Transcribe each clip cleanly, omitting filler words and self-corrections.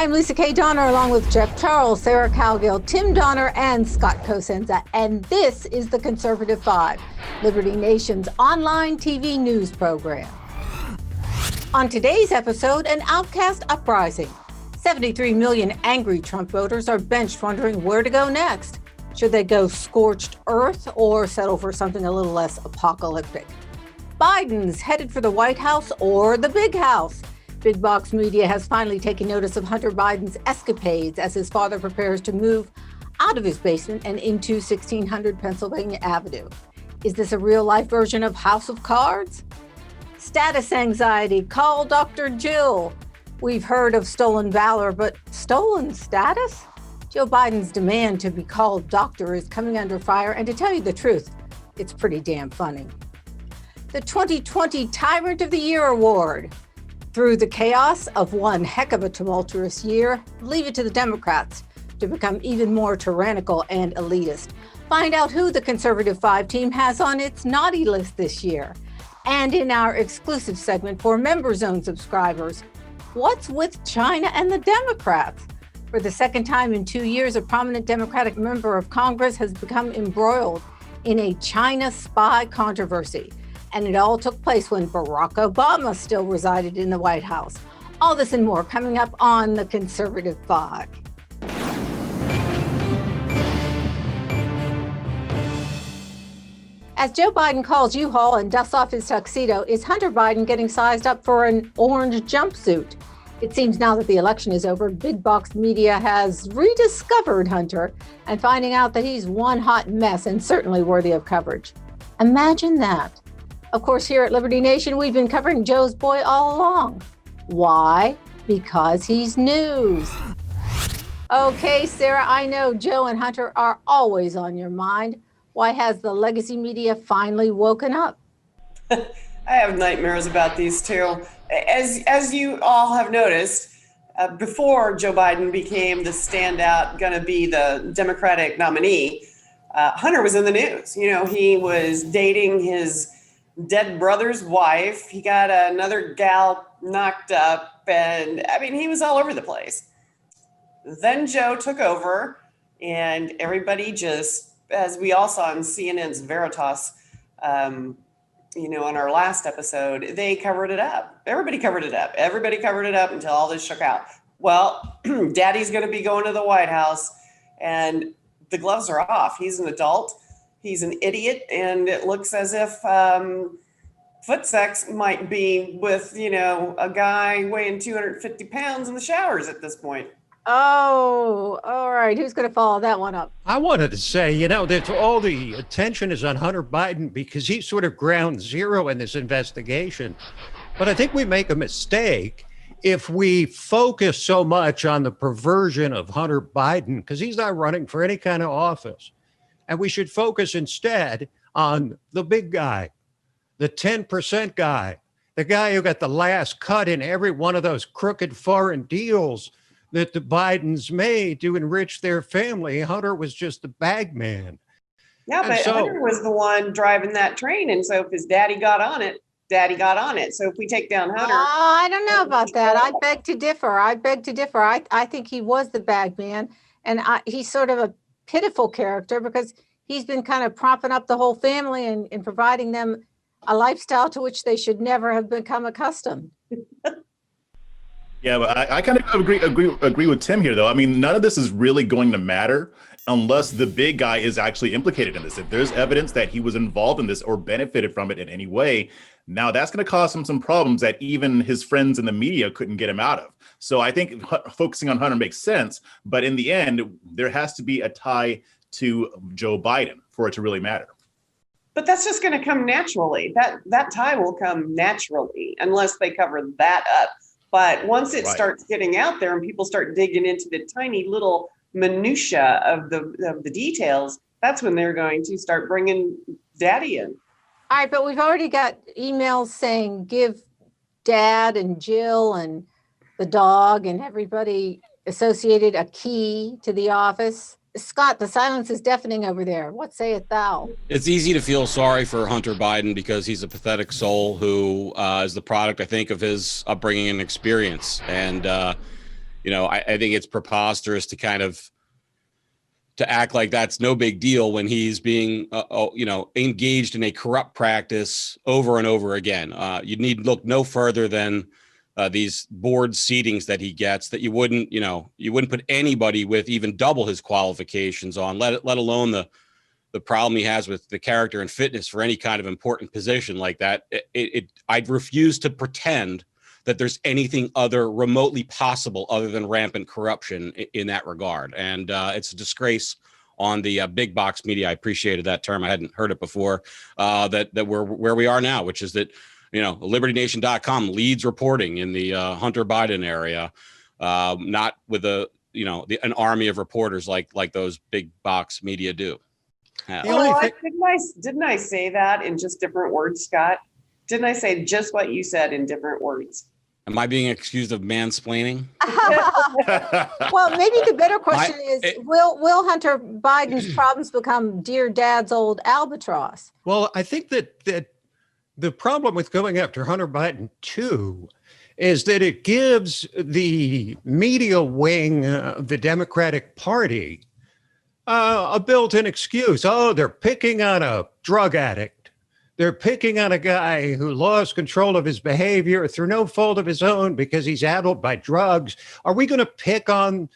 Hi, I'm Lisa K. Donner, along with Jeff Charles, Sarah Cowgill, Tim Donner, and Scott Cosenza. And this is the Conservative Five, Liberty Nation's online TV news program. On today's episode, an outcast uprising. 73 million angry Trump voters are benched wondering where to go next. Should they go scorched earth or settle for something a little less apocalyptic? Biden's headed for the White House or the Big House. Big box media has finally taken notice of Hunter Biden's escapades as his father prepares to move out of his basement and into 1600 Pennsylvania Avenue. Is this a real-life version of House of Cards? Status anxiety, call Dr. Jill. We've heard of stolen valor, but stolen status? Joe Biden's demand to be called doctor is coming under fire, and to tell you the truth, it's pretty damn funny. The 2020 Tyrant of the Year Award. Through the chaos of one heck of a tumultuous year, leave it to the Democrats to become even more tyrannical and elitist. Find out who the Conservative Five team has on its naughty list this year. And in our exclusive segment for Member Zone subscribers, what's with China and the Democrats? For the second time in 2 years, a prominent Democratic member of Congress has become embroiled in a China spy controversy. And it all took place when Barack Obama still resided in the White House. All this and more coming up on the Conservative Five. As Joe Biden calls U-Haul and dusts off his tuxedo, is Hunter Biden getting sized up for an orange jumpsuit? It seems now that the election is over, big box media has rediscovered Hunter and finding out that he's one hot mess and certainly worthy of coverage. Imagine that. Of course, here at Liberty Nation, we've been covering Joe's boy all along. Why? Because he's news. Okay, Sarah, I know Joe and Hunter are always on your mind. Why has the legacy media finally woken up? I have nightmares about these two. As you all have noticed, before Joe Biden became the standout, going to be the Democratic nominee, Hunter was in the news. You know, he was dating his dead brother's wife. He got another gal knocked up, and I mean, he was all over the place. Then Joe took over, and everybody just, as we all saw in CNN's Veritas, on our last episode, they covered it up. Everybody covered it up. Everybody covered it up until all this shook out. Well, Daddy's going to be going to the White House, and the gloves are off. He's an adult. He's an idiot, and it looks as if foot sex might be with, a guy weighing 250 pounds in the showers at this point. Oh, all right. Who's going to follow that one up? I wanted to say, that all the attention is on Hunter Biden because he's sort of ground zero in this investigation. But I think we make a mistake if we focus so much on the perversion of Hunter Biden, because he's not running for any kind of office. And we should focus instead on the big guy, the 10% guy, the guy who got the last cut in every one of those crooked foreign deals that the Bidens made to enrich their family. Hunter was just the bag man. Yeah, but Hunter was the one driving that train. And so if his daddy got on it, daddy got on it. So if we take down Hunter. I don't know about that. I beg to differ. I think he was the bag man. And he's sort of a pitiful character because he's been kind of propping up the whole family and providing them a lifestyle to which they should never have become accustomed. Yeah, but I kind of agree with Tim here, though. I mean, none of this is really going to matter unless the big guy is actually implicated in this. If there's evidence that he was involved in this or benefited from it in any way, now that's going to cause him some problems that even his friends in the media couldn't get him out of. So I think focusing on Hunter makes sense. But in the end, there has to be a tie to Joe Biden for it to really matter. But that's just going to come naturally. That tie will come naturally unless they cover that up. But once it starts getting out there and people start digging into the tiny little minutia of the details, that's when they're going to start bringing Daddy in. All right, but we've already got emails saying give Dad and Jill and the dog and everybody associated a key to the office. Scott, the silence is deafening over there. What sayeth thou? It's easy to feel sorry for Hunter Biden because he's a pathetic soul who is the product, I think, of his upbringing and experience. And, I think it's preposterous to act like that's no big deal when he's being, engaged in a corrupt practice over and over again. You need look no further than these board seatings that he gets that you wouldn't put anybody with even double his qualifications on, let alone the problem he has with the character and fitness for any kind of important position like that. I'd refuse to pretend that there's anything remotely possible other than rampant corruption in that regard. And it's a disgrace on the big box media. I appreciated that term. I hadn't heard it before, that we're where we are now, which is that, LibertyNation.com leads reporting in the Hunter Biden area, not with an army of reporters like those big box media do. Didn't I say that in just different words, Scott? Didn't I say just what you said in different words? Am I being accused of mansplaining? Well, maybe the better question is, will Hunter Biden's problems become Dear Dad's old albatross? Well, I think that the problem with going after Hunter Biden, too, is that it gives the media wing of the Democratic Party a built-in excuse. Oh, they're picking on a drug addict. They're picking on a guy who lost control of his behavior through no fault of his own because he's addled by drugs. Are we going to pick on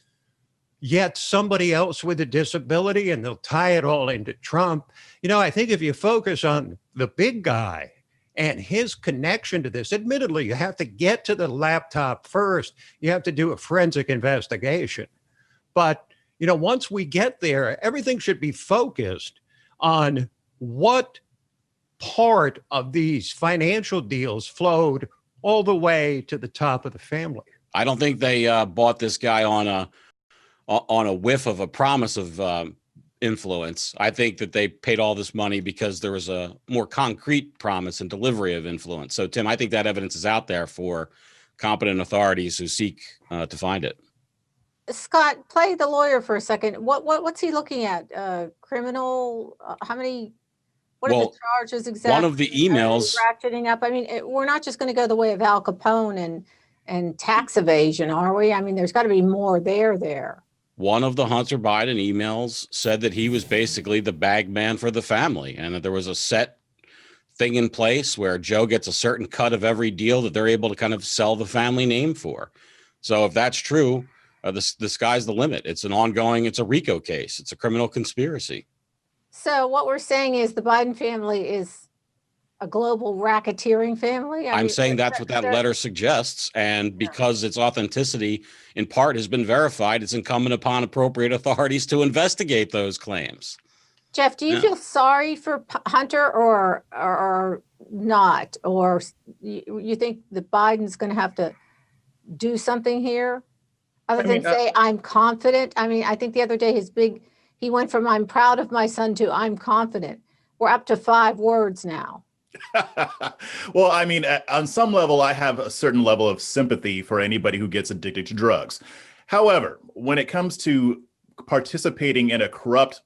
yet somebody else with a disability? And they'll tie it all into Trump. I think if you focus on the big guy and his connection to this, admittedly, you have to get to the laptop first. You have to do a forensic investigation. But, once we get there, everything should be focused on what part of these financial deals flowed all the way to the top of the family. I don't think they bought this guy on a whiff of a promise of influence. I think that they paid all this money because there was a more concrete promise and delivery of influence. So, Tim, I think that evidence is out there for competent authorities who seek to find it. Scott, play the lawyer for a second. What's he looking at? Criminal? How many? What are the charges exactly? One of the emails ratcheting up. I mean, we're not just going to go the way of Al Capone and tax evasion, are we? I mean, there's got to be more there. One of the Hunter Biden emails said that he was basically the bag man for the family, and that there was a set thing in place where Joe gets a certain cut of every deal that they're able to kind of sell the family name for. So if that's true, the sky's the limit. It's a RICO case. It's a criminal conspiracy. So what we're saying is the Biden family is a global racketeering family? I'm saying that's what that letter suggests. And because its authenticity in part has been verified, it's incumbent upon appropriate authorities to investigate those claims. Jeff, do you feel sorry for Hunter or not? Or you think that Biden's going to have to do something here other than say, I'm confident? I mean, I think the other day he went from I'm proud of my son to I'm confident. We're up to 5 words now. Well, I mean, on some level, I have a certain level of sympathy for anybody who gets addicted to drugs. However, when it comes to participating in a corrupt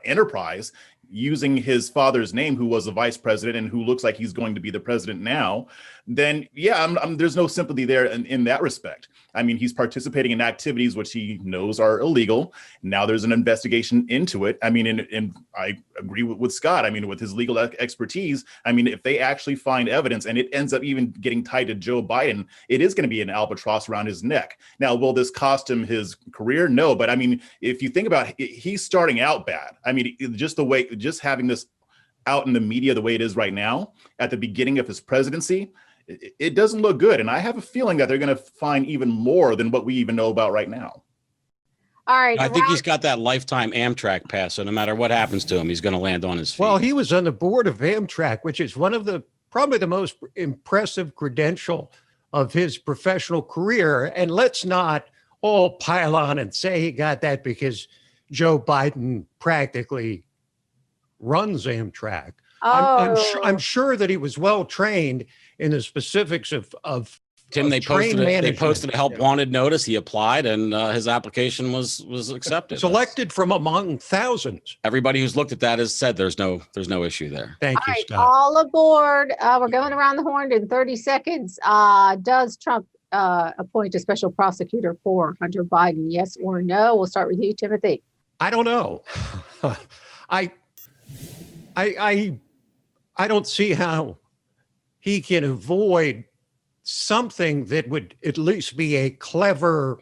enterprise using his father's name, who was a vice president and who looks like he's going to be the president now, then there's no sympathy there in that respect. I mean, he's participating in activities which he knows are illegal. Now there's an investigation into it. I mean, and I agree with Scott. I mean, with his legal expertise, I mean, if they actually find evidence and it ends up even getting tied to Joe Biden, it is going to be an albatross around his neck. Now, will this cost him his career? No, but I mean, if you think about it, he's starting out bad. I mean, just having this out in the media the way it is right now at the beginning of his presidency, it doesn't look good. And I have a feeling that they're going to find even more than what we even know about right now. All right. I think he's got that lifetime Amtrak pass. So no matter what happens to him, he's going to land on his feet. Well, he was on the board of Amtrak, which is probably the most impressive credential of his professional career. And let's not all pile on and say he got that because Joe Biden practically runs Amtrak. I'm sure that he was well trained in the specifics of Tim. They posted a help wanted notice. He applied, and his application was accepted. Selected from among thousands. Everybody who's looked at that has said there's no issue there. Thank you, Scott. All aboard. We're going around the horn in 30 seconds. Does Trump appoint a special prosecutor for Hunter Biden? Yes or no? We'll start with you, Timothy. I don't know. I don't see how he can avoid something that would at least be a clever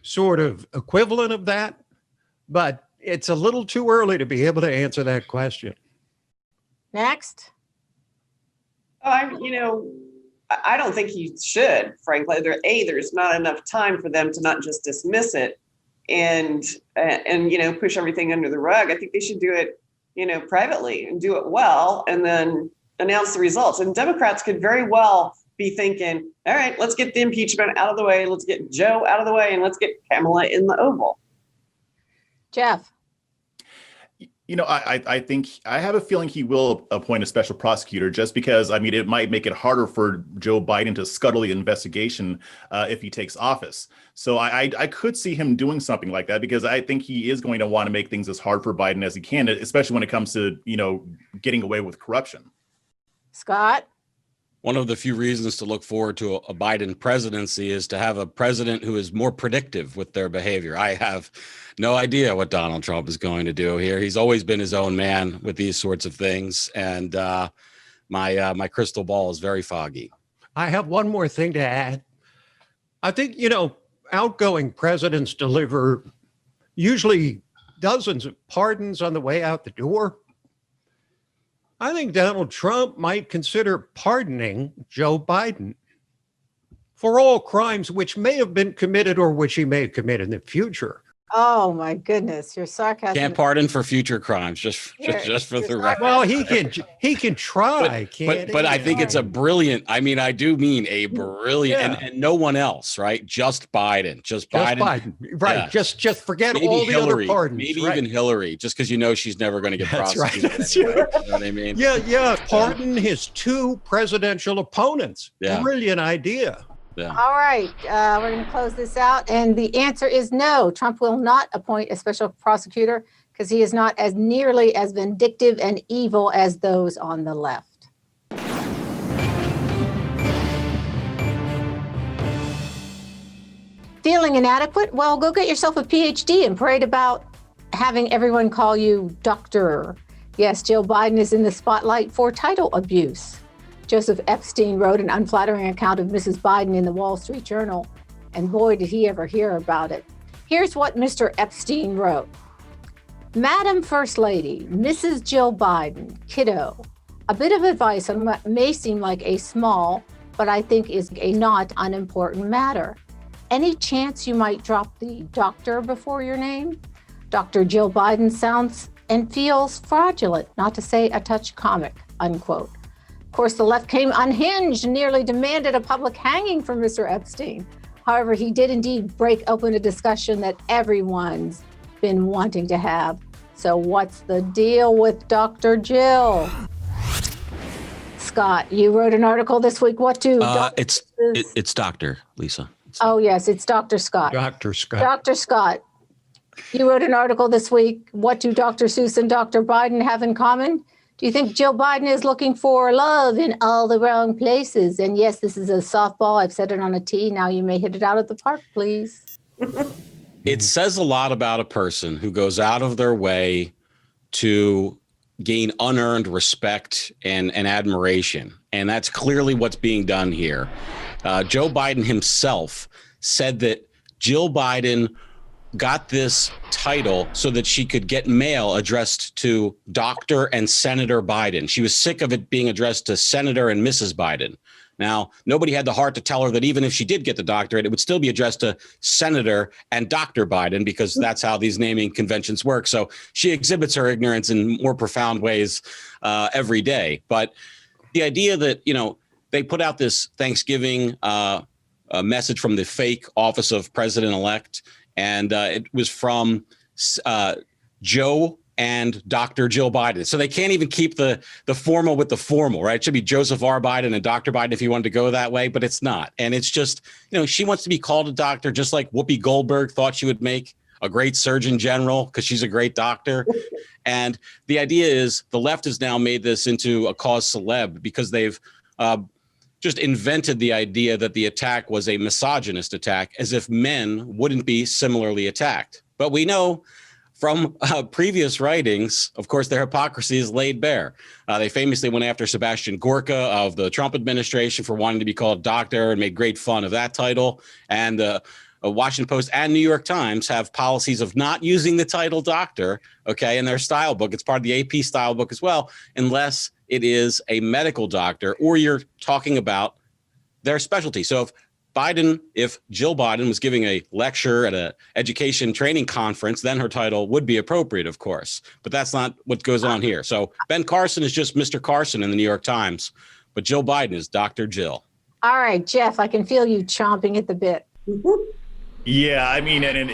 sort of equivalent of that, but it's a little too early to be able to answer that question. Next. I don't think he should, frankly. There's not enough time for them to not just dismiss it and push everything under the rug. I think they should do it, privately and do it well, and then announce the results. And Democrats could very well be thinking, all right, let's get the impeachment out of the way. Let's get Joe out of the way, and let's get Kamala in the Oval. Jeff. I think I have a feeling he will appoint a special prosecutor just because, it might make it harder for Joe Biden to scuttle the investigation if he takes office. So I could see him doing something like that because I think he is going to want to make things as hard for Biden as he can, especially when it comes to, getting away with corruption. Scott? One of the few reasons to look forward to a Biden presidency is to have a president who is more predictive with their behavior. I have no idea what Donald Trump is going to do here. He's always been his own man with these sorts of things. And my crystal ball is very foggy. I have one more thing to add. I think, outgoing presidents deliver usually dozens of pardons on the way out the door. I think Donald Trump might consider pardoning Joe Biden for all crimes which may have been committed or which he may commit in the future. Oh my goodness, your sarcasm. Can't pardon for future crimes, just for the record. Well, he can try, but I think it's a brilliant. I do mean a brilliant, and no one else, right? Just Biden, Biden. Right? Yeah. Just forget maybe all Hillary, the other pardons. Maybe right? even Hillary, just because she's never going to get prosecuted. That's anyway, right. You know what I mean? Yeah. Pardon his two presidential opponents. Yeah. Brilliant idea. Yeah. All right, we're going to close this out. And the answer is no. Trump will not appoint a special prosecutor because he is not as nearly as vindictive and evil as those on the left. Feeling inadequate? Well, go get yourself a PhD and parade about having everyone call you doctor. Yes, Joe Biden is in the spotlight for title abuse. Joseph Epstein wrote an unflattering account of Mrs. Biden in the Wall Street Journal, and boy, did he ever hear about it. Here's what Mr. Epstein wrote. Madam First Lady, Mrs. Jill Biden, kiddo, a bit of advice on what may seem like a small, but I think is a not unimportant matter. Any chance you might drop the doctor before your name? Dr. Jill Biden sounds and feels fraudulent, not to say a touch comic, unquote. Of course, the left came unhinged and nearly demanded a public hanging for Mr. Epstein. However, he did indeed break open a discussion that everyone's been wanting to have. So what's the deal with Dr. Jill? Scott, you wrote an article this week. What do it's Dr. Lisa. Oh, yes, it's Dr. Scott. Dr. Scott. Dr. Scott, you wrote an article this week. What do Dr. Seuss and Dr. Biden have in common? Do you think Joe Biden is looking for love in all the wrong places? And yes, this is a softball. I've set it on a tee. Now you may hit it out of the park, please. It says a lot about a person who goes out of their way to gain unearned respect and admiration. And that's clearly what's being done here. Joe Biden himself said that Jill Biden got this title so that she could get mail addressed to Dr. and Senator Biden. She was sick of it being addressed to Senator and Mrs. Biden. Now, nobody had the heart to tell her that even if she did get the doctorate, it would still be addressed to Senator and Dr. Biden, because that's how these naming conventions work. So she exhibits her ignorance in more profound ways every day. But the idea that, they put out this Thanksgiving message from the fake office of president-elect, and it was from Joe and Dr. Jill Biden. So they can't even keep the formal with the formal, right? It should be Joseph R. Biden and Dr. Biden if you wanted to go that way, but it's not. And it's just, she wants to be called a doctor, just like Whoopi Goldberg thought she would make a great surgeon general because she's a great doctor. And the idea is the left has now made this into a cause celeb because they've just invented the idea that the attack was a misogynist attack, as if men wouldn't be similarly attacked. But we know from previous writings, of course, their hypocrisy is laid bare. They famously went after Sebastian Gorka of the Trump administration for wanting to be called doctor and made great fun of that title. And the Washington Post and New York Times have policies of not using the title doctor, okay, in their style book. It's part of the AP style book as well, unless it is a medical doctor or you're talking about their specialty. So if Jill Biden was giving a lecture at an education training conference, then her title would be appropriate, of course. But that's not what goes on here. So Ben Carson is just Mr. Carson in the New York Times, but Jill Biden is Dr. Jill. All right, Jeff, I can feel you chomping at the bit. Yeah, I mean, and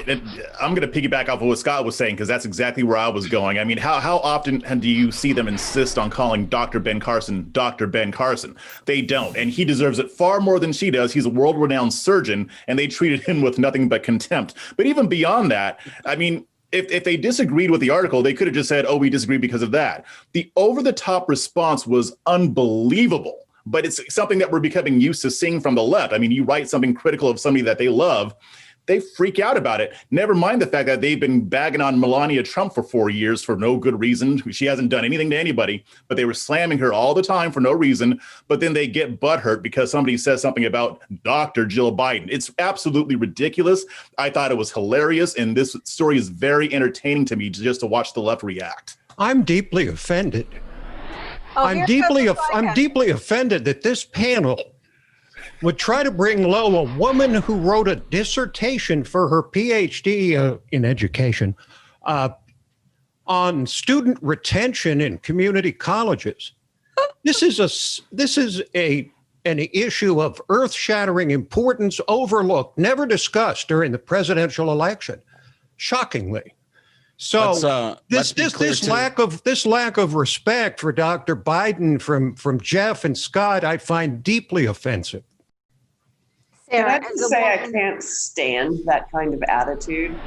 I'm going to piggyback off of what Scott was saying, because that's exactly where I was going. I mean, how often do you see them insist on calling Dr. Ben Carson Dr. Ben Carson? They don't, and he deserves it far more than she does. He's a world-renowned surgeon, and they treated him with nothing but contempt. But even beyond that, I mean, if they disagreed with the article, they could have just said, oh, we disagree because of that. The over-the-top response was unbelievable. But it's something that we're becoming used to seeing from the left. I mean, you write something critical of somebody that they love, they freak out about it. Never mind the fact that they've been bagging on Melania Trump for 4 years for no good reason. She hasn't done anything to anybody, but they were slamming her all the time for no reason. But then they get butthurt because somebody says something about Dr. Jill Biden. It's absolutely ridiculous. I thought it was hilarious. And this story is very entertaining to me just to watch the left react. I'm deeply offended. Oh, I'm deeply offended that this panel would try to bring low a woman who wrote a dissertation for her PhD in education on student retention in community colleges. This is an issue of earth-shattering importance, overlooked, never discussed during the presidential election. Shockingly. So this lack of respect for Dr. Biden from Jeff and Scott, I find deeply offensive. Sarah, can I just say I can't stand that kind of attitude?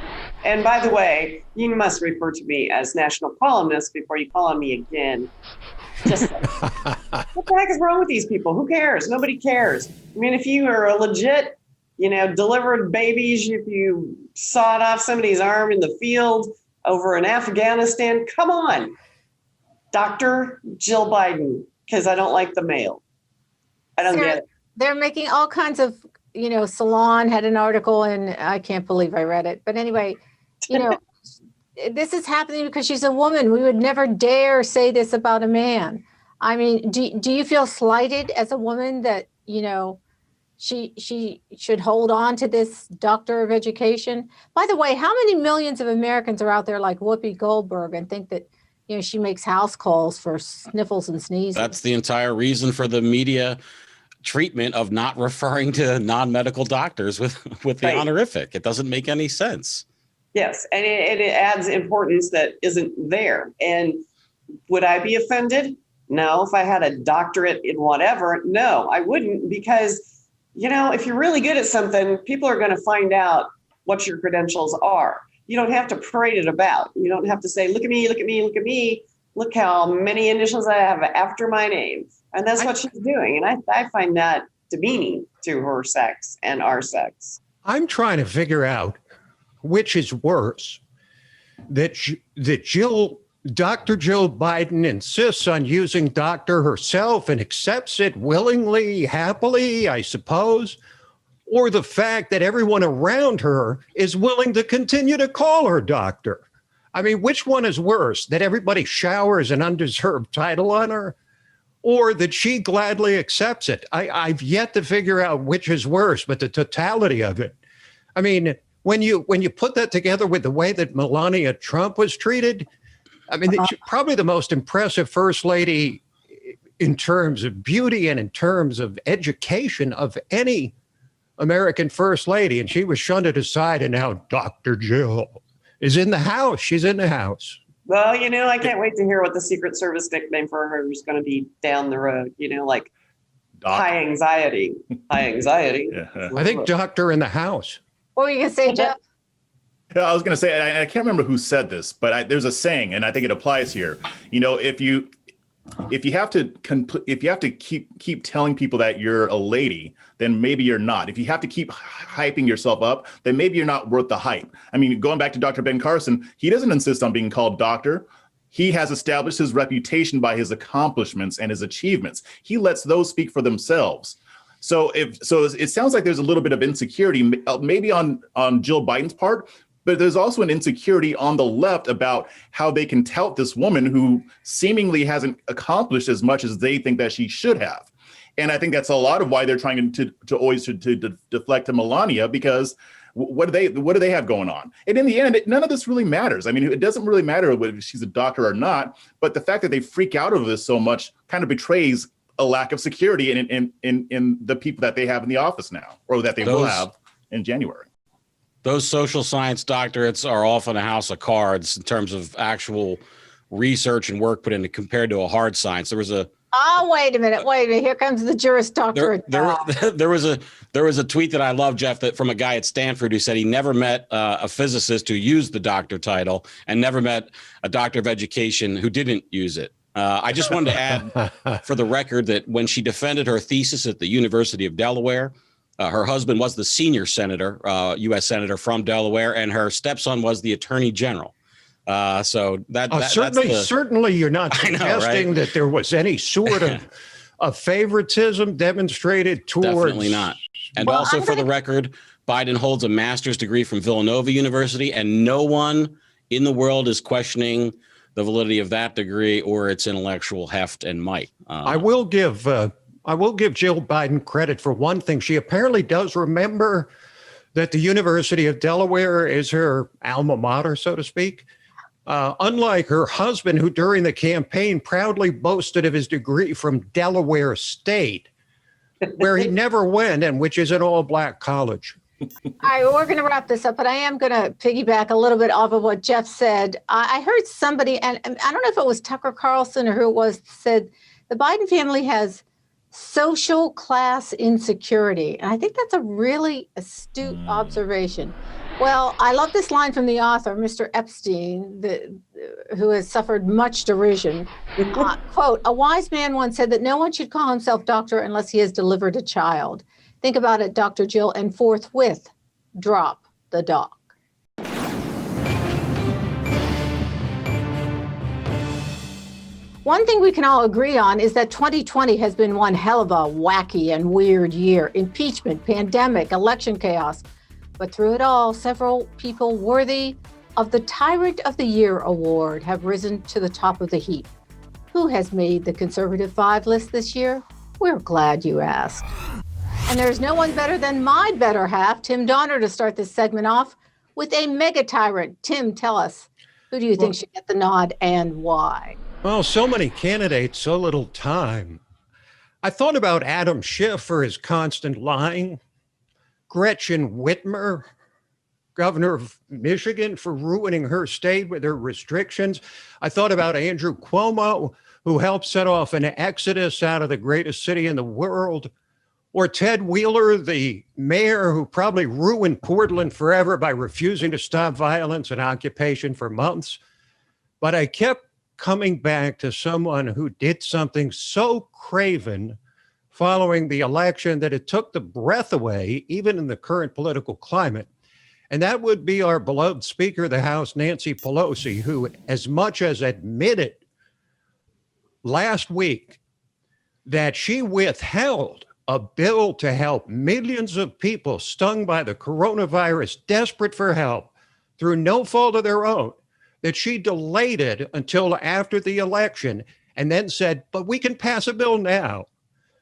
And by the way, you must refer to me as national columnist before you call on me again. Just what the heck is wrong with these people? Who cares? Nobody cares. I mean, if you are a legit, delivered babies, if you sawed off somebody's arm in the field over in Afghanistan, come on, Dr. Jill Biden, because I don't like the mail. I don't get it. They're making all kinds of, Salon had an article, and I can't believe I read it. But anyway, this is happening because she's a woman. We would never dare say this about a man. I mean, do you feel slighted as a woman that, she should hold on to this doctor of education? By the way, how many millions of Americans are out there like Whoopi Goldberg and think that, she makes house calls for sniffles and sneezes? That's the entire reason for the media treatment of not referring to non-medical doctors with the honorific. It doesn't make any sense. Yes, and it adds importance that isn't there. And would I be offended? No. If I had a doctorate in whatever, no, I wouldn't, because if you're really good at something, people are going to find out what your credentials are. You don't have to parade it about. You don't have to say, look at me, look at me, look at me. Look how many initials I have after my name. And that's what she's doing. And I find that demeaning to her sex and our sex. I'm trying to figure out which is worse, that Dr. Jill Biden insists on using doctor herself and accepts it willingly, happily, I suppose, or the fact that everyone around her is willing to continue to call her doctor. I mean, which one is worse, that everybody showers an undeserved title on her, or that she gladly accepts it? I've yet to figure out which is worse, but the totality of it. I mean, when you put that together with the way that Melania Trump was treated, I mean, probably the most impressive first lady in terms of beauty and in terms of education of any American first lady. And she was shunted aside, and now Dr. Jill is in the house. She's in the house. Well, I can't wait to hear what the Secret Service nickname for her is going to be down the road, like Doc. High anxiety. High anxiety. Yeah. I think doctor in the house. What were you going to say, Jeff? Yeah, I was going to say, I can't remember who said this, but there's a saying, and I think it applies here. If you if you have to keep telling people that you're a lady, then maybe you're not. If you have to keep hyping yourself up, then maybe you're not worth the hype. I mean, going back to Dr. Ben Carson, he doesn't insist on being called doctor. He has established his reputation by his accomplishments and his achievements. He lets those speak for themselves. So it sounds like there's a little bit of insecurity, maybe on Jill Biden's part, but there's also an insecurity on the left about how they can tout this woman who seemingly hasn't accomplished as much as they think that she should have. And I think that's a lot of why they're trying to always deflect to Melania, because what do they have going on? And in the end, none of this really matters. I mean, it doesn't really matter whether she's a doctor or not, but the fact that they freak out over this so much kind of betrays a lack of security in the people that they have in the office now, or that they will have in January. Those social science doctorates are often a house of cards in terms of actual research and work put into compared to a hard science. There was a wait a minute. Here comes the Juris Doctorate. There was a tweet that I love, Jeff, that from a guy at Stanford who said he never met a physicist who used the doctor title and never met a doctor of education who didn't use it. I just wanted to add for the record that when she defended her thesis at the University of Delaware, her husband was the senior senator, U.S. senator from Delaware, and her stepson was the attorney general. Certainly you're not suggesting that there was any sort of favoritism demonstrated towards. Definitely not. And also for the record, Biden holds a master's degree from Villanova University, and no one in the world is questioning the validity of that degree or its intellectual heft and might. I will give Jill Biden credit for one thing. She apparently does remember that the University of Delaware is her alma mater, so to speak. Unlike her husband, who during the campaign proudly boasted of his degree from Delaware State, where he never went, and which is an all-black college. All right, we're going to wrap this up, but I am going to piggyback a little bit off of what Jeff said. I heard somebody, and I don't know if it was Tucker Carlson or who it was, said the Biden family has social class insecurity. And I think that's a really astute observation. Well, I love this line from the author, Mr. Epstein, who has suffered much derision. Quote, a wise man once said that no one should call himself doctor unless he has delivered a child. Think about it, Dr. Jill, and forthwith drop the doc. One thing we can all agree on is that 2020 has been one hell of a wacky and weird year. Impeachment, pandemic, election chaos. But through it all, several people worthy of the Tyrant of the Year award have risen to the top of the heap. Who has made the Conservative 5 list this year? We're glad you asked. And there's no one better than my better half, Tim Donner, to start this segment off with a mega tyrant. Tim, tell us, who do you think should get the nod and why? Well, so many candidates, so little time. I thought about Adam Schiff for his constant lying, Gretchen Whitmer, governor of Michigan, for ruining her state with her restrictions. I thought about Andrew Cuomo, who helped set off an exodus out of the greatest city in the world, or Ted Wheeler, the mayor who probably ruined Portland forever by refusing to stop violence and occupation for months. But I kept coming back to someone who did something so craven following the election that it took the breath away, even in the current political climate. And that would be our beloved Speaker of the House, Nancy Pelosi, who as much as admitted last week that she withheld a bill to help millions of people stung by the coronavirus, desperate for help through no fault of their own, that she delayed it until after the election and then said, but we can pass a bill now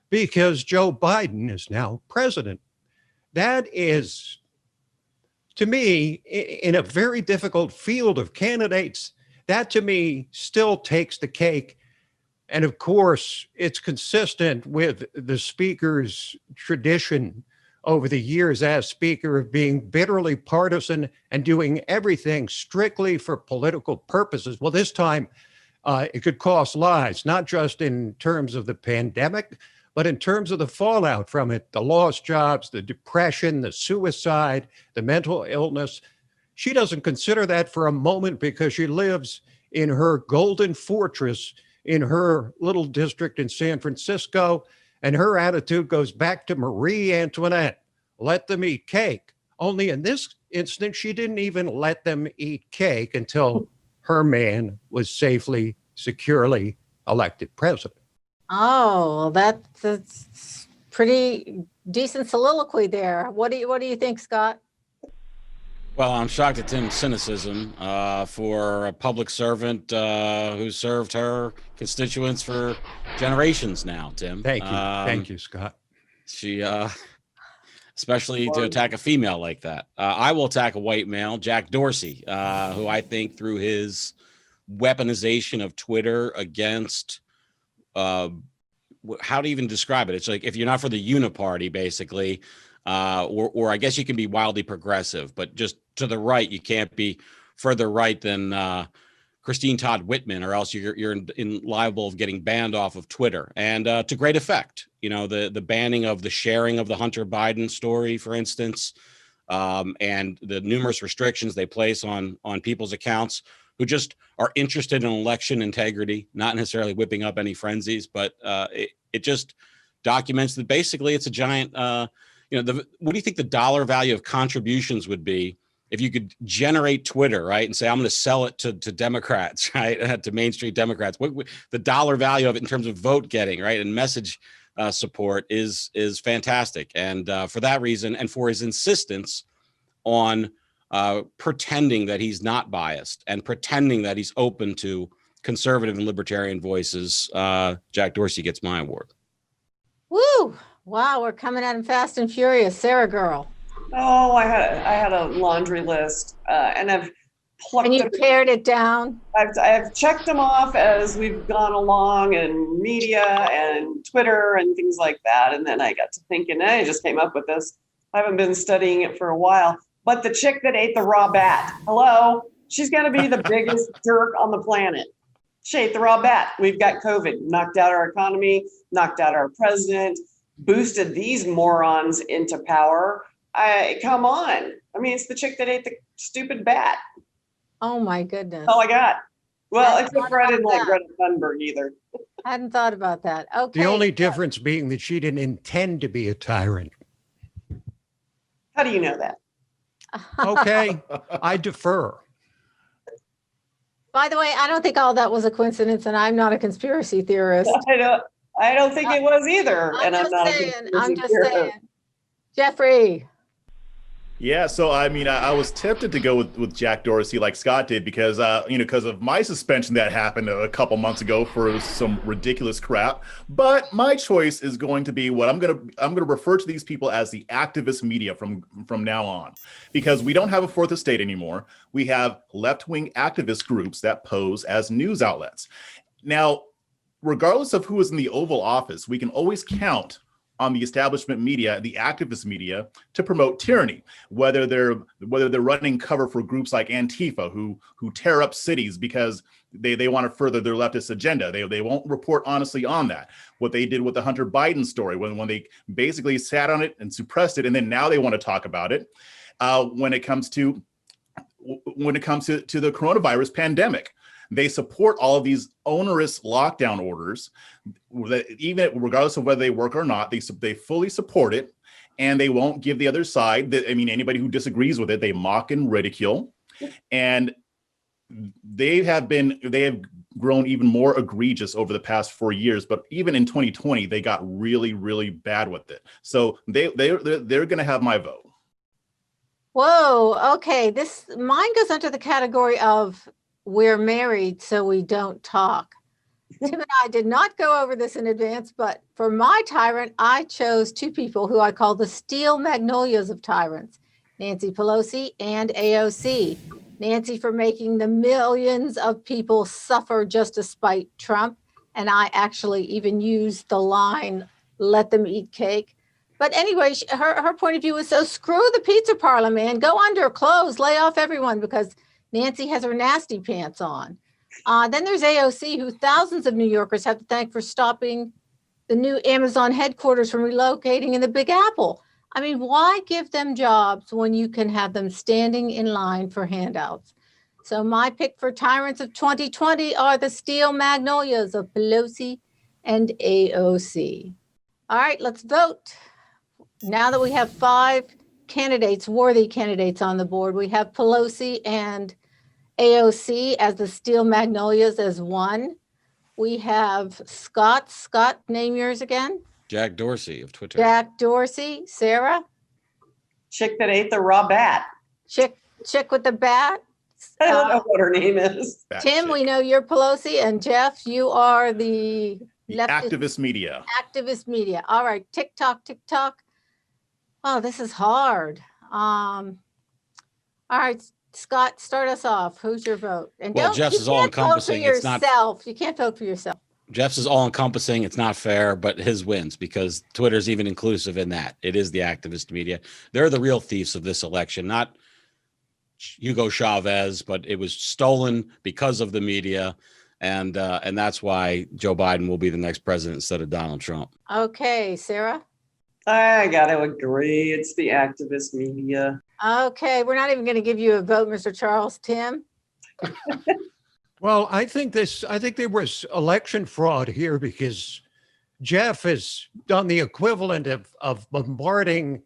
because Joe Biden is now president. That is, to me, in a very difficult field of candidates, that to me still takes the cake. And of course, it's consistent with the speaker's tradition over the years as speaker of being bitterly partisan and doing everything strictly for political purposes. Well, this time it could cost lives, not just in terms of the pandemic, but in terms of the fallout from it, the lost jobs, the depression, the suicide, the mental illness. She doesn't consider that for a moment because she lives in her golden fortress in her little district in San Francisco. And her attitude goes back to Marie Antoinette. Let them eat cake. Only in this instance, she didn't even let them eat cake until her man was safely, securely elected president. Oh, that's pretty decent soliloquy there. What do you think, Scott? Well, I'm shocked at Tim's cynicism for a public servant who served her constituents for generations now, Tim. Thank you. Thank you, Scott. She, especially to attack a female like that. I will attack a white male, Jack Dorsey, who I think through his weaponization of Twitter against, how to even describe it? It's like if you're not for the uniparty, basically, or I guess you can be wildly progressive, but just to the right, you can't be further right than Christine Todd Whitman, or else you're liable of getting banned off of Twitter. And to great effect, you know, the banning of the sharing of the Hunter Biden story, for instance, and the numerous restrictions they place on people's accounts who just are interested in election integrity, not necessarily whipping up any frenzies, but it just documents that basically it's a giant, what do you think the dollar value of contributions would be if you could generate Twitter, right, and say, I'm going to sell it to Democrats, right, to Main Street Democrats? What the dollar value of it in terms of vote getting, right, and message support is fantastic. And for that reason, and for his insistence on pretending that he's not biased and pretending that he's open to conservative and libertarian voices, Jack Dorsey gets my award. Woo! Wow, we're coming at him fast and furious. Sarah girl. Oh, I had a laundry list, and I've plucked. And you pared it down. I've checked them off as we've gone along, and media and Twitter and things like that. And then I got to thinking, I just came up with this. I haven't been studying it for a while. But the chick that ate the raw bat, hello, she's going to be the biggest jerk on the planet. She ate the raw bat. We've got COVID, knocked out our economy, knocked out our president, boosted these morons into power. Come on. I mean, it's the chick that ate the stupid bat. Oh my goodness. That's all I got. Well, except for I didn't like Greta Thunberg either. I hadn't thought about that. Okay. The only difference being that she didn't intend to be a tyrant. How do you know that? Okay, I defer. By the way, I don't think all that was a coincidence, and I'm not a conspiracy theorist. I don't think it was either. I'm just saying. Jeffrey. Yeah, so I mean, I was tempted to go with Jack Dorsey like Scott did because because of my suspension that happened a couple months ago for some ridiculous crap. But my choice is going to be what I'm gonna refer to these people as the activist media from now on, because we don't have a fourth estate anymore. We have left-wing activist groups that pose as news outlets. Now, regardless of who is in the Oval Office, we can always count on the establishment media, the activist media, to promote tyranny, whether they're running cover for groups like Antifa, who tear up cities because they want to further their leftist agenda. They won't report honestly on that. What they did with the Hunter Biden story, when they basically sat on it and suppressed it, and then now they want to talk about it. When it comes to the coronavirus pandemic, they support all of these onerous lockdown orders that even regardless of whether they work or not, they fully support it, and they won't give the other side anybody who disagrees with it, they mock and ridicule. And they have grown even more egregious over the past 4 years, but even in 2020, they got really, really bad with it. So they're going to have my vote. Whoa, okay. Mine goes under the category of we're married, so we don't talk. Tim and I did not go over this in advance, but for my tyrant, I chose two people who I call the steel magnolias of tyrants, Nancy Pelosi and AOC. Nancy for making the millions of people suffer just to spite Trump. And I actually even used the line, let them eat cake. But anyway, her point of view is, so screw the pizza parlor, man. Go under, close, lay off everyone, because Nancy has her nasty pants on. Then there's AOC, who thousands of New Yorkers have to thank for stopping the new Amazon headquarters from relocating in the Big Apple. I mean, why give them jobs when you can have them standing in line for handouts? So my pick for tyrants of 2020 are the steel magnolias of Pelosi and AOC. All right, let's vote. Now that we have 5 candidates, worthy candidates on the board, we have Pelosi and AOC as the steel magnolias as 1. We have Scott. Scott, name yours again. Jack Dorsey of Twitter. Jack Dorsey. Sarah. Chick that ate the raw bat. Chick with the bat. I don't know what her name is. Bat Tim, chick. we know you're Pelosi, and Jeff, you are the Activist media. Activist media. All right, TikTok. Oh, this is hard. All right, Scott, start us off. Who's your vote? And Well, don't, Jeff's you is can't all-encompassing. vote for It's not- yourself. You can't vote for yourself. Jeff's is all encompassing. It's not fair, but his wins because Twitter's even inclusive in that. It is the activist media. They're the real thieves of this election, not Hugo Chavez, but it was stolen because of the media. And that's why Joe Biden will be the next president instead of Donald Trump. Okay, Sarah. I got to agree. It's the activist media. Okay, we're not even going to give you a vote, Mr. Charles. Tim. Well, I think there was election fraud here because Jeff has done the equivalent of bombarding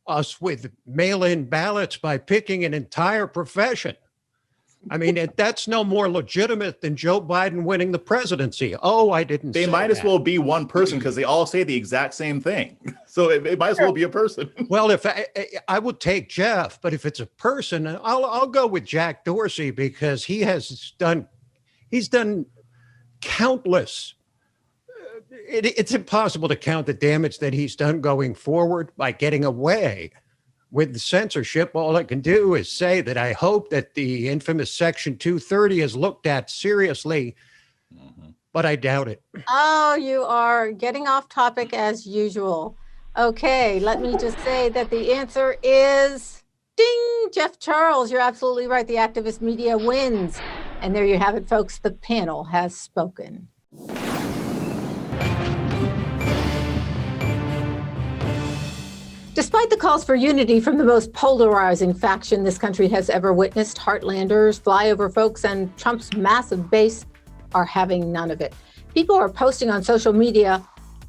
us with mail-in ballots by picking an entire profession. I mean, that's no more legitimate than Joe Biden winning the presidency. Oh, I didn't They say might as that. well be one person because they all say the exact same thing. So it might as well be a person. Well, if I would take Jeff, but if it's a person, I'll go with Jack Dorsey because he's done countless. It's impossible to count the damage that he's done going forward by getting away with the censorship. All I can do is say that I hope that the infamous Section 230 is looked at seriously, but I doubt it. Oh, you are getting off topic as usual. Okay, let me just say that the answer is ding, Jeff Charles. You're absolutely right. The activist media wins. And there you have it, folks. The panel has spoken. Despite the calls for unity from the most polarizing faction this country has ever witnessed, Heartlanders, flyover folks, and Trump's massive base are having none of it. People are posting on social media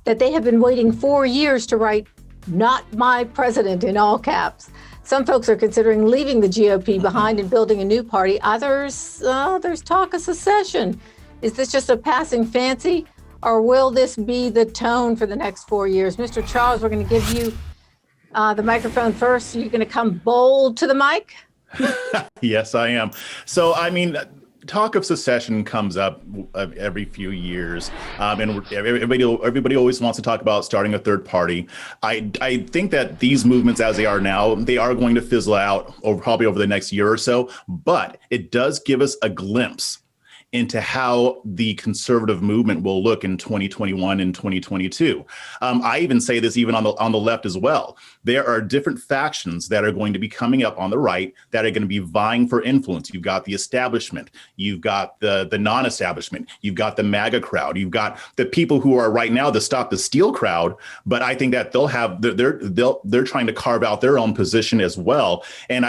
that they have been waiting 4 years to write, "Not my president," in all caps. Some folks are considering leaving the GOP behind and building a new party. Others, there's talk of secession. Is this just a passing fancy, or will this be the tone for the next 4 years? Mr. Charles, we're going to give you the microphone first. You're going to come bold to the mic. Yes, I am. So, I mean, talk of secession comes up every few years, and everybody always wants to talk about starting a third party. I think that these movements, as they are now, they are going to fizzle out probably over the next year or so. But it does give us a glimpse into how the conservative movement will look in 2021 and 2022. I even say this even on the left as well. There are different factions that are going to be coming up on the right that are going to be vying for influence. You've got the establishment, you've got the non-establishment, you've got the MAGA crowd, you've got the people who are right now the Stop the Steal crowd. But I think that they're trying to carve out their own position as well. And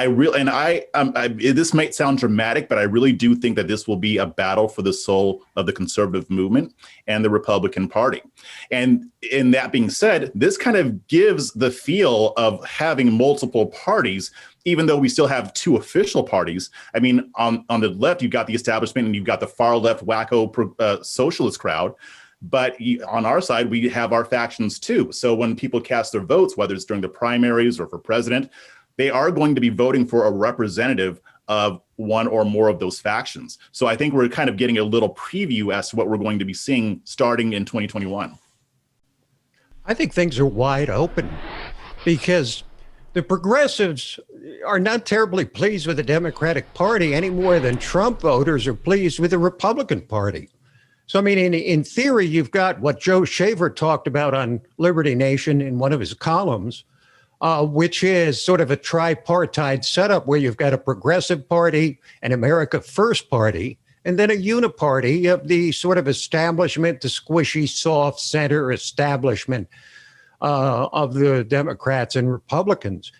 this might sound dramatic, but I really do think that this will be a battle for the soul of the conservative movement and the Republican Party. And in that being said, this kind of gives the feel of having multiple parties, even though we still have 2 official parties. I mean, on the left, you've got the establishment and you've got the far left wacko socialist crowd. But on our side, we have our factions too. So when people cast their votes, whether it's during the primaries or for president, they are going to be voting for a representative of one or more of those factions. So I think we're kind of getting a little preview as to what we're going to be seeing starting in 2021. I think things are wide open because the progressives are not terribly pleased with the Democratic Party any more than Trump voters are pleased with the Republican Party. So, I mean, in theory, you've got what Joe Shaver talked about on Liberty Nation in one of his columns, which is sort of a tripartite setup where you've got a progressive party, an America First party, and then a uniparty of the sort of establishment, the squishy, soft center establishment of the Democrats and Republicans.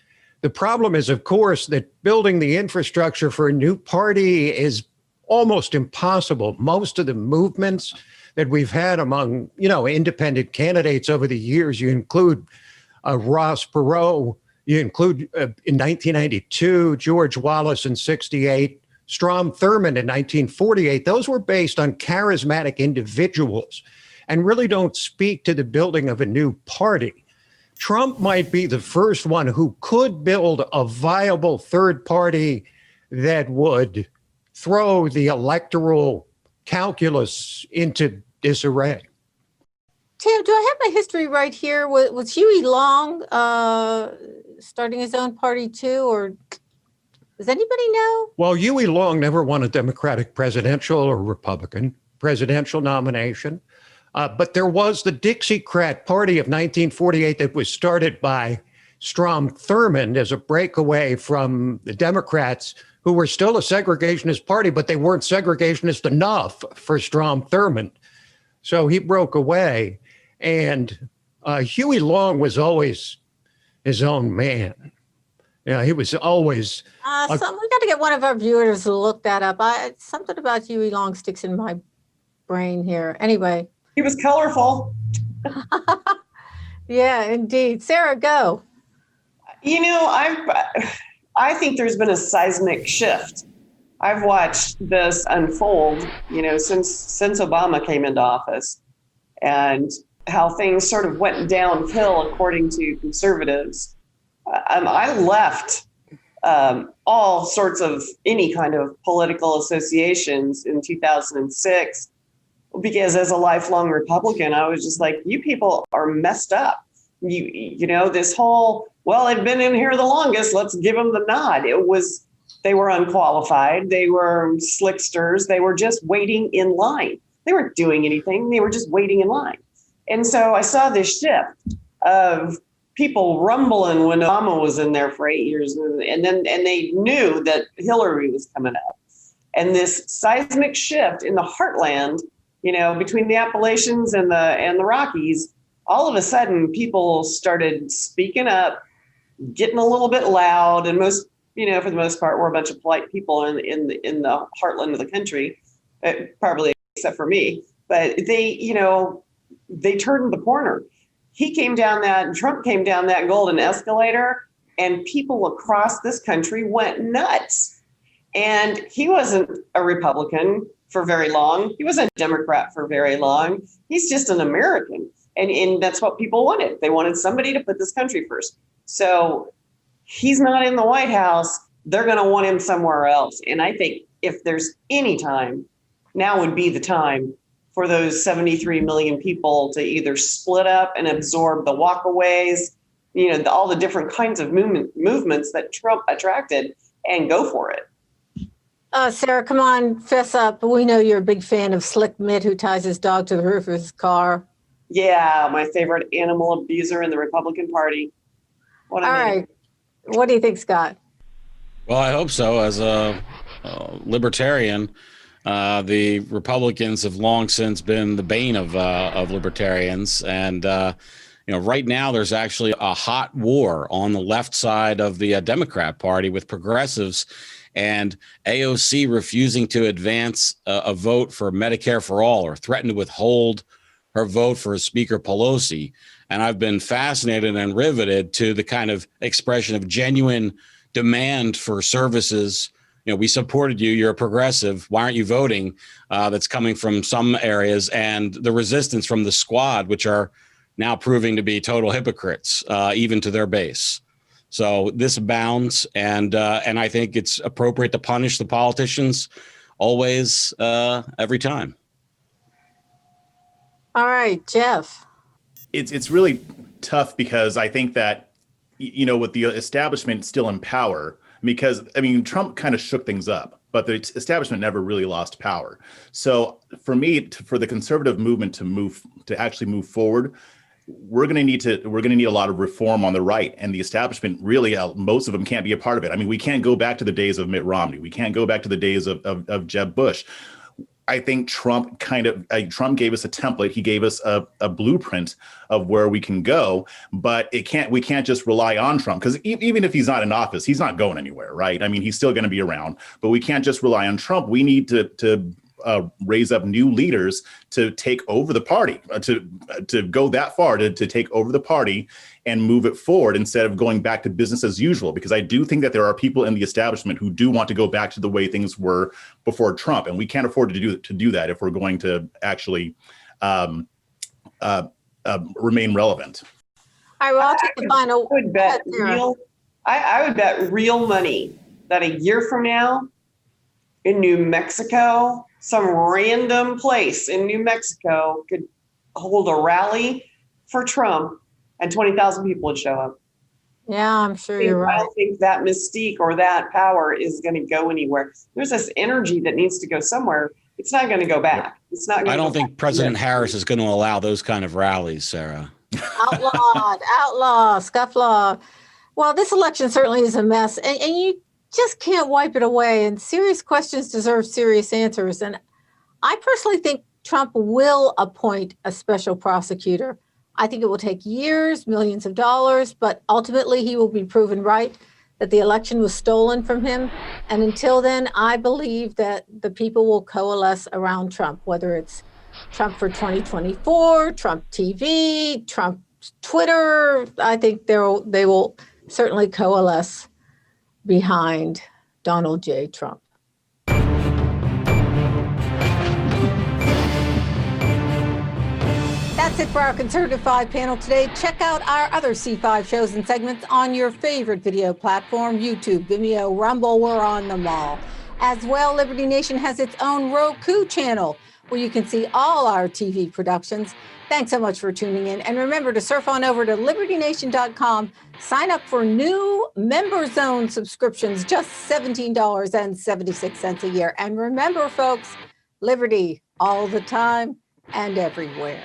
The problem is, of course, that building the infrastructure for a new party is almost impossible. Most of the movements that we've had among, independent candidates over the years, you include Ross Perot, you include in 1992, George Wallace in 68, Strom Thurmond in 1948. Those were based on charismatic individuals and really don't speak to the building of a new party. Trump might be the first one who could build a viable third party that would throw the electoral calculus into disarray. Tim, do I have my history right here? Was Huey Long starting his own party too, or does anybody know? Well, Huey Long never won a Democratic presidential or Republican presidential nomination. But there was the Dixiecrat Party of 1948 that was started by Strom Thurmond as a breakaway from the Democrats, who were still a segregationist party, but they weren't segregationist enough for Strom Thurmond. So he broke away. And Huey Long was always his own man. He was always... we got to get one of our viewers to look that up. Something about Huey Long sticks in my brain here. Anyway. He was colorful. Yeah, indeed. Sarah, go. I think there's been a seismic shift. I've watched this unfold, since Obama came into office, and how things sort of went downhill according to conservatives. I left all sorts of any kind of political associations in 2006. Because as a lifelong Republican, I was just like, you people are messed up. This whole, they've been in here the longest, let's give them the nod. They were unqualified. They were slicksters. They were just waiting in line. They weren't doing anything. They were just waiting in line. And so I saw this shift of people rumbling when Obama was in there for 8 years. And they knew that Hillary was coming up. And this seismic shift in the heartland, between the Appalachians and the Rockies, all of a sudden people started speaking up, getting a little bit loud, and most, for the most part, we're a bunch of polite people in the heartland of the country, probably except for me. But they turned the corner. Trump came down that golden escalator, and people across this country went nuts. And he wasn't a Republican for very long. He wasn't a Democrat for very long. He's just an American. And that's what people wanted. They wanted somebody to put this country first. So he's not in the White House. They're going to want him somewhere else. And I think if there's any time, now would be the time for those 73 million people to either split up and absorb the walkaways, all the different kinds of movements that Trump attracted, and go for it. Sarah, come on, fess up. We know you're a big fan of Slick Mitt, who ties his dog to the roof of his car. Yeah, my favorite animal abuser in the Republican Party. All right. What do you think, Scott? Well, I hope so. As a libertarian, the Republicans have long since been the bane of libertarians. And, right now there's actually a hot war on the left side of the Democrat Party with progressives, and AOC refusing to advance a vote for Medicare for all, or threaten to withhold her vote for Speaker Pelosi. And I've been fascinated and riveted to the kind of expression of genuine demand for services. We supported you, you're a progressive, why aren't you voting? That's coming from some areas, and the resistance from the squad, which are now proving to be total hypocrites, even to their base. So this abounds, and I think it's appropriate to punish the politicians always, every time. All right, Jeff. It's really tough because I think that, with the establishment still in power, because Trump kind of shook things up, but the establishment never really lost power. So for me, for the conservative movement to actually move forward, we're going to need a lot of reform on the right, and the establishment really, most of them can't be a part of it. We can't go back to the days of Mitt Romney. We can't go back to the days of Jeb Bush. I think Trump Trump gave us a template. He gave us a blueprint of where we can go, but we can't just rely on Trump, because even if he's not in office, he's not going anywhere, right? I mean, he's still going to be around, but we can't just rely on Trump. We need to raise up new leaders to take over the party, to go that far, to take over the party and move it forward instead of going back to business as usual. Because I do think that there are people in the establishment who do want to go back to the way things were before Trump, and we can't afford to do that if we're going to actually remain relevant. All right, well, I'll take the final. I would bet real money that a year from now in New Mexico, some random place in New Mexico could hold a rally for Trump and 20,000 people would show up. Yeah, I'm sure you're right. I don't think that mystique or that power is going to go anywhere. There's this energy that needs to go somewhere. It's not going to go back. It's not. I don't think President Harris is going to allow those kind of rallies, Sarah. Outlaw, scufflaw. Well, this election certainly is a mess, and you just can't wipe it away. And serious questions deserve serious answers. And I personally think Trump will appoint a special prosecutor. I think it will take years, millions of dollars, but ultimately he will be proven right that the election was stolen from him. And until then, I believe that the people will coalesce around Trump, whether it's Trump for 2024, Trump TV, Trump Twitter. I think they will certainly coalesce behind Donald J. Trump. That's it for our Conservative 5 panel today. Check out our other C5 shows and segments on your favorite video platform, YouTube, Vimeo, Rumble. We're on them all. As well, Liberty Nation has its own Roku channel where you can see all our TV productions. Thanks so much for tuning in. And remember to surf on over to libertynation.com. Sign up for new Member Zone subscriptions, just $17.76 a year. And remember, folks, liberty all the time and everywhere.